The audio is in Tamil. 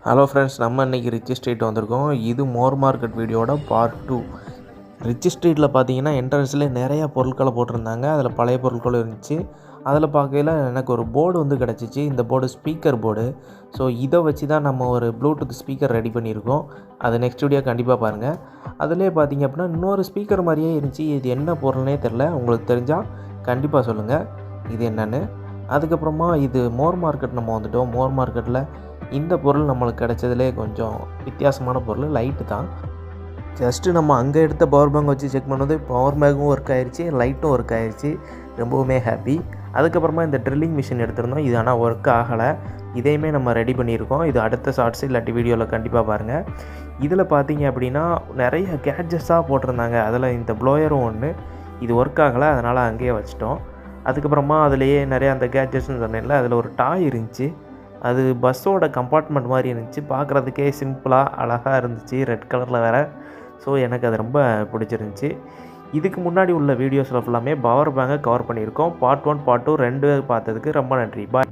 ஹலோ ஃப்ரெண்ட்ஸ், நம்ம இன்றைக்கி ரிச் ஸ்ட்ரீட் வந்திருக்கோம். இது மோர் மார்க்கெட் வீடியோட பார்ட் 2. ரிச் ஸ்ட்ரீட்டில் பார்த்தீங்கன்னா என்ட்ரன்ஸ்லேயே நிறையா பொருட்களை போட்டிருந்தாங்க. அதில் பழைய பொருட்களும் இருந்துச்சு. அதில் பார்க்கையில் எனக்கு ஒரு போர்டு வந்து கிடச்சிச்சு. இந்த போர்டு ஸ்பீக்கர் போர்டு. ஸோ இதை வச்சு தான் நம்ம ஒரு ப்ளூடூத் ஸ்பீக்கர் ரெடி பண்ணியிருக்கோம். அது நெக்ஸ்ட் வீடியோ கண்டிப்பாக பாருங்கள். அதிலே பார்த்தீங்க அப்படின்னா இன்னொரு ஸ்பீக்கர் மாதிரியே இருந்துச்சு. இது என்ன பொருள்னே தெரில. உங்களுக்கு தெரிஞ்சால் கண்டிப்பாக சொல்லுங்கள் இது என்னென்னு. அதுக்கப்புறமா இது மோர் மார்க்கெட் நம்ம வந்துவிட்டோம். மோர் மார்க்கெட்டில் இந்த பொருள் நம்மளுக்கு கிடச்சதுலே கொஞ்சம் வித்தியாசமான பொருள். லைட்டு தான். ஜஸ்ட்டு நம்ம அங்கே எடுத்த பவர் பேங்க் வச்சு செக் பண்ணது பவர் பேங்க்கும் ஒர்க் ஆகிடுச்சு, லைட்டும் ஒர்க் ஆகிடுச்சு. ரொம்பவுமே ஹாப்பி. அதுக்கப்புறமா இந்த ட்ரில்லிங் மிஷின் எடுத்திருந்தோம். இது ஆனால் ஒர்க் ஆகலை. இதையுமே நம்ம ரெடி பண்ணியிருக்கோம். இது அடுத்த ஷார்ட்ஸ் இல்லாட்டி வீடியோவில் கண்டிப்பாக பாருங்கள். இதில் பார்த்தீங்க அப்படின்னா நிறைய கேட்ஜெட்ஸாக போட்டிருந்தாங்க. அதில் இந்த ப்ளோயரும் ஒன்று. இது ஒர்க் ஆகலை, அதனால் அங்கேயே வச்சிட்டோம். அதுக்கப்புறமா அதிலேயே நிறையா அந்த கேட்ஜெட்ஸ்னு சொன்னேன்ல, அதில் ஒரு டாய் இருந்துச்சு. அது பஸ்ஸோட கம்பார்ட்மெண்ட் மாதிரி இருந்துச்சு. பார்க்குறதுக்கே சிம்பிளாக அழகாக இருந்துச்சு, ரெட் கலரில் வேறு. ஸோ எனக்கு அது ரொம்ப பிடிச்சிருந்துச்சி. இதுக்கு முன்னாடி உள்ள வீடியோஸில் ஃபுல்லாமே பவர் பேங்கை கவர் பண்ணியிருக்கோம். பார்ட் 1 பார்ட் 2 2 பார்த்ததுக்கு ரொம்ப நன்றி. பாய்.